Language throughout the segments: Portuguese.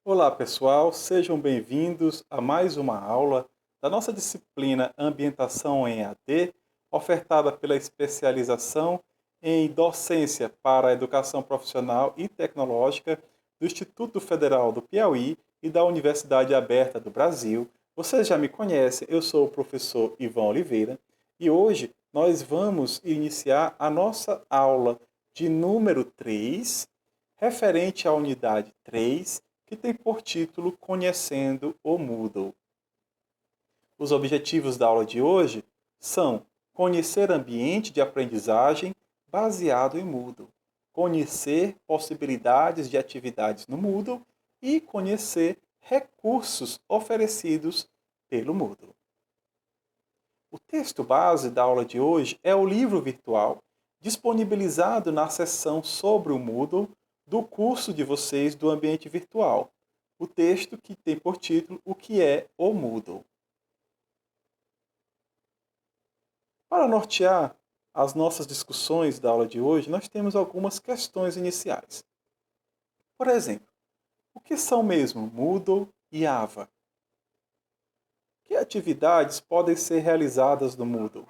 Olá, pessoal, sejam bem-vindos a mais uma aula da nossa disciplina Ambientação em EAD, ofertada pela especialização em docência para a educação profissional e tecnológica do Instituto Federal do Piauí e da Universidade Aberta do Brasil. Vocês já me conhecem, eu sou o professor Ivan Oliveira e hoje nós vamos iniciar a nossa aula de número 3, referente à unidade 3, que tem por título Conhecendo o Moodle. Os objetivos da aula de hoje são conhecer ambiente de aprendizagem baseado em Moodle, conhecer possibilidades de atividades no Moodle e conhecer recursos oferecidos pelo Moodle. O texto base da aula de hoje é o livro virtual disponibilizado na seção sobre o Moodle do curso de vocês do ambiente virtual. O texto que tem por título O que é o Moodle. Para nortear as nossas discussões da aula de hoje, nós temos algumas questões iniciais. Por exemplo, o que são mesmo Moodle e Ava? Que atividades podem ser realizadas no Moodle?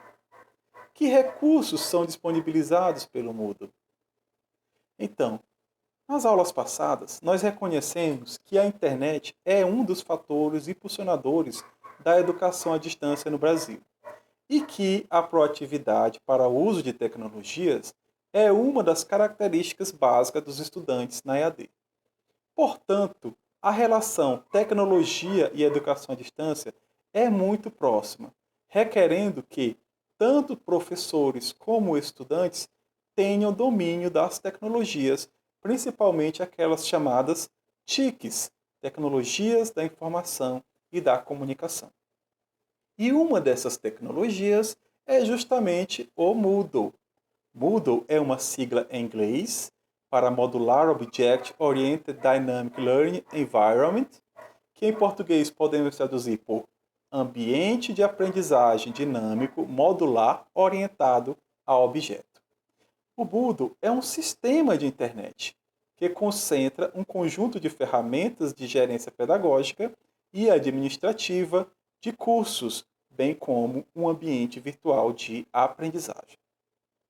Que recursos são disponibilizados pelo Moodle? Então, nas aulas passadas, nós reconhecemos que a internet é um dos fatores impulsionadores da educação à distância no Brasil e que a proatividade para o uso de tecnologias é uma das características básicas dos estudantes na EAD. Portanto, a relação tecnologia e educação à distância é muito próxima, requerendo que tanto professores como estudantes tenham domínio das tecnologias, principalmente aquelas chamadas TICs, Tecnologias da Informação e da Comunicação. E uma dessas tecnologias é justamente o Moodle. Moodle é uma sigla em inglês para Modular Object Oriented Dynamic Learning Environment, que em português podemos traduzir por Ambiente de Aprendizagem Dinâmico Modular Orientado a Objeto. O Moodle é um sistema de internet que concentra um conjunto de ferramentas de gerência pedagógica e administrativa de cursos, bem como um ambiente virtual de aprendizagem.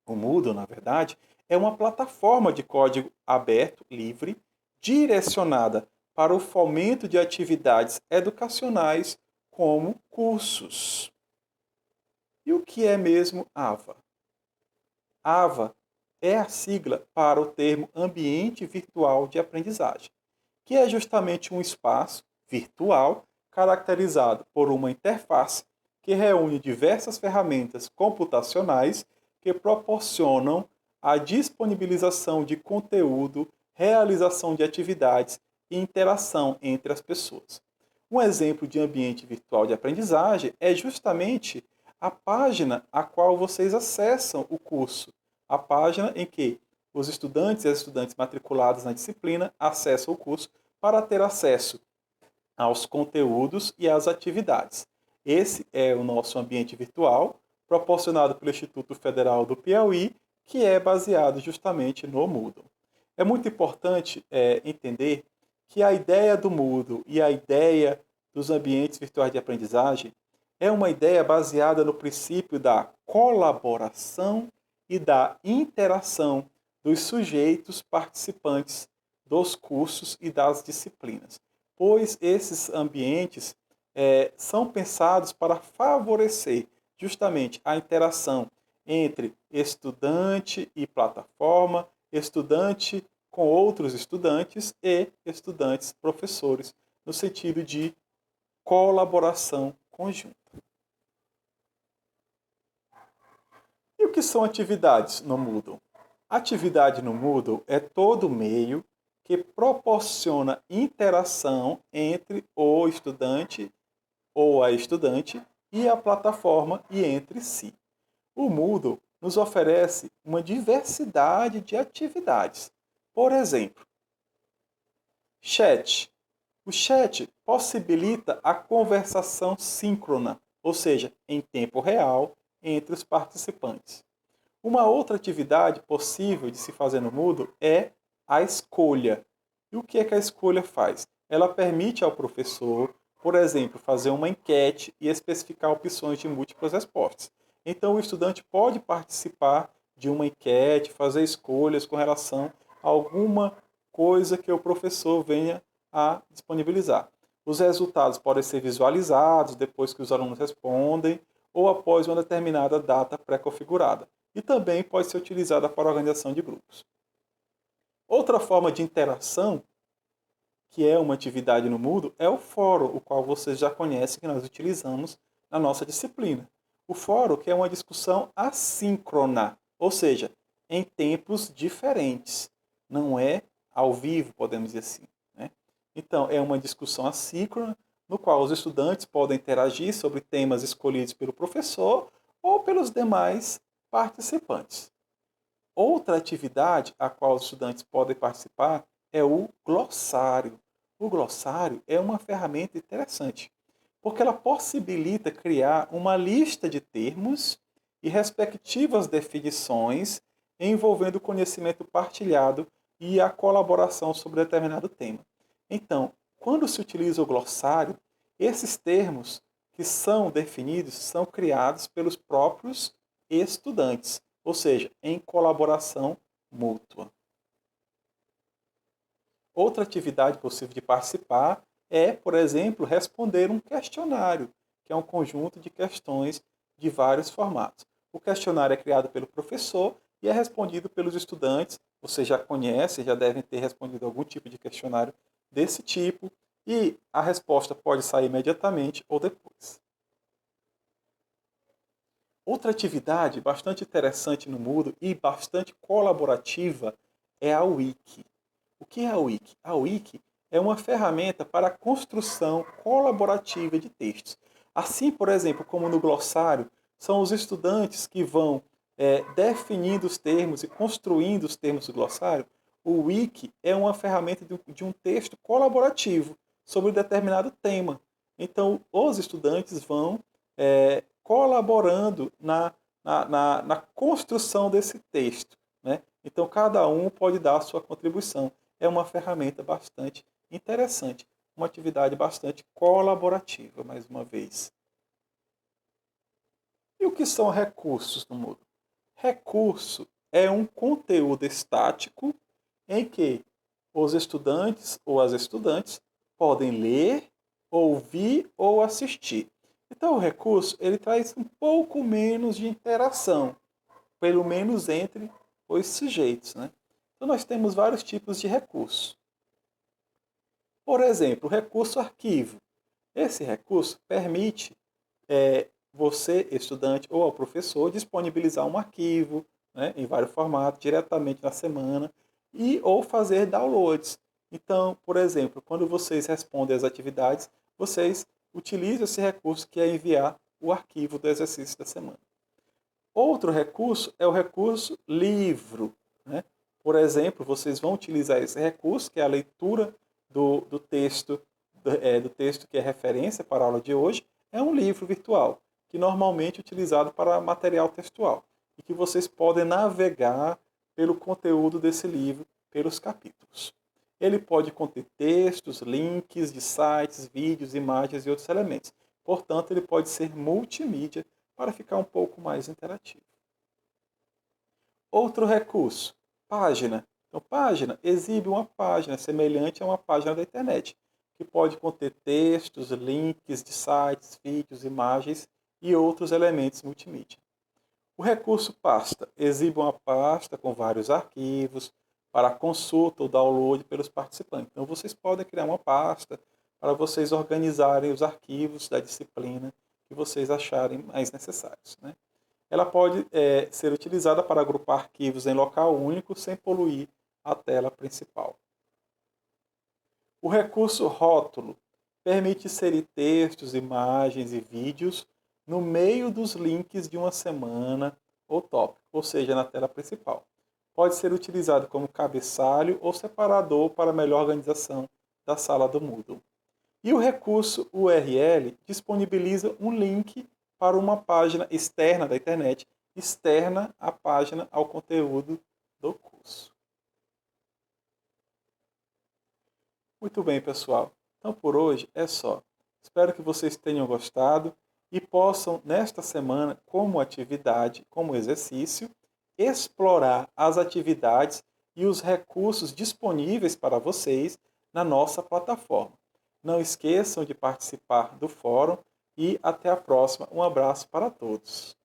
O Moodle, na verdade, é uma plataforma de código aberto, livre, direcionada para o fomento de atividades educacionais como cursos. E o que é mesmo AVA? AVA é a sigla para o termo Ambiente Virtual de Aprendizagem, que é justamente um espaço virtual caracterizado por uma interface que reúne diversas ferramentas computacionais que proporcionam a disponibilização de conteúdo, realização de atividades e interação entre as pessoas. Um exemplo de ambiente virtual de aprendizagem é justamente a página a qual vocês acessam o curso, a página em que os estudantes e as estudantes matriculados na disciplina acessam o curso para ter acesso aos conteúdos e às atividades. Esse é o nosso ambiente virtual, proporcionado pelo Instituto Federal do Piauí, que é baseado justamente no Moodle. É muito importante entender que a ideia do Moodle e a ideia dos ambientes virtuais de aprendizagem é uma ideia baseada no princípio da colaboração e da interação dos sujeitos participantes dos cursos e das disciplinas, pois esses ambientes são pensados para favorecer justamente a interação entre estudante e plataforma, estudante com outros estudantes e estudantes professores, no sentido de colaboração conjunta. E o que são atividades no Moodle? Atividade no Moodle é todo meio que proporciona interação entre o estudante ou a estudante e a plataforma e entre si. O Moodle nos oferece uma diversidade de atividades. Por exemplo, chat. O chat possibilita a conversação síncrona, ou seja, em tempo real, entre os participantes. Uma outra atividade possível de se fazer no Moodle é a escolha. E o que é que a escolha faz? ela permite ao professor, por exemplo, fazer uma enquete e especificar opções de múltiplas respostas. Então, o estudante pode participar de uma enquete, fazer escolhas com relação a alguma coisa que o professor venha a disponibilizar. Os resultados podem ser visualizados depois que os alunos respondem ou após uma determinada data pré-configurada. E também pode ser utilizada para a organização de grupos. Outra forma de interação, que é uma atividade no Moodle, é o fórum, o qual vocês já conhecem que nós utilizamos na nossa disciplina. O fórum que é uma discussão assíncrona, ou seja, em tempos diferentes. Não é ao vivo, podemos dizer assim. Né? Então, é uma discussão assíncrona, no qual os estudantes podem interagir sobre temas escolhidos pelo professor ou pelos demais participantes. Outra atividade a qual os estudantes podem participar é o glossário. O glossário é uma ferramenta interessante, porque ela possibilita criar uma lista de termos e respectivas definições envolvendo o conhecimento partilhado e a colaboração sobre determinado tema. Então, quando se utiliza o glossário, esses termos que são definidos são criados pelos próprios estudantes, ou seja, em colaboração mútua. Outra atividade possível de participar é, por exemplo, responder um questionário, que é um conjunto de questões de vários formatos. O questionário é criado pelo professor e é respondido pelos estudantes. Você já conhece, já devem ter respondido algum tipo de questionário desse tipo, e a resposta pode sair imediatamente ou depois. Outra atividade bastante interessante no Moodle e bastante colaborativa é a Wiki. O que é a Wiki? A Wiki é uma ferramenta para a construção colaborativa de textos. Assim, por exemplo, como no glossário, são os estudantes que vão definindo os termos e construindo os termos do glossário. O Wiki é uma ferramenta de um texto colaborativo sobre um determinado tema. Então, os estudantes vão colaborando na construção desse texto. Né? Então, cada um pode dar a sua contribuição. É uma ferramenta bastante interessante, uma atividade bastante colaborativa, mais uma vez. E o que são recursos no Moodle? Recurso é um conteúdo estático em que os estudantes ou as estudantes podem ler, ouvir ou assistir. Então, o recurso ele traz um pouco menos de interação, pelo menos entre os sujeitos. Né? Então, nós temos vários tipos de recurso. Por exemplo, o recurso arquivo. Esse recurso permite você, estudante ou ao professor, disponibilizar um arquivo né, em vários formatos, diretamente na semana, e ou fazer downloads. Então, por exemplo, quando vocês respondem às atividades, vocês utilizam esse recurso que é enviar o arquivo do exercício da semana. Outro recurso é o recurso livro. Né? Por exemplo, vocês vão utilizar esse recurso, que é a leitura do texto que é referência para a aula de hoje, é um livro virtual, que normalmente é utilizado para material textual, e que vocês podem navegar pelo conteúdo desse livro, pelos capítulos. Ele pode conter textos, links de sites, vídeos, imagens e outros elementos. Portanto, ele pode ser multimídia para ficar um pouco mais interativo. Outro recurso, página. Então, página exibe uma página semelhante a uma página da internet, que pode conter textos, links de sites, vídeos, imagens e outros elementos multimídia. O recurso pasta exibe uma pasta com vários arquivos para consulta ou download pelos participantes. Então, vocês podem criar uma pasta para vocês organizarem os arquivos da disciplina que vocês acharem mais necessários. Né? Ela pode ser utilizada para agrupar arquivos em local único sem poluir a tela principal. O recurso rótulo permite inserir textos, imagens e vídeos no meio dos links de uma semana ou tópico, ou seja, na tela principal. Pode ser utilizado como cabeçalho ou separador para melhor organização da sala do Moodle. E o recurso URL disponibiliza um link para uma página externa da internet, externa à página ao conteúdo do curso. Muito bem, pessoal. Então por hoje é só. Espero que vocês tenham gostado e possam, nesta semana, como atividade, como exercício, explorar as atividades e os recursos disponíveis para vocês na nossa plataforma. Não esqueçam de participar do fórum e até a próxima. Um abraço para todos.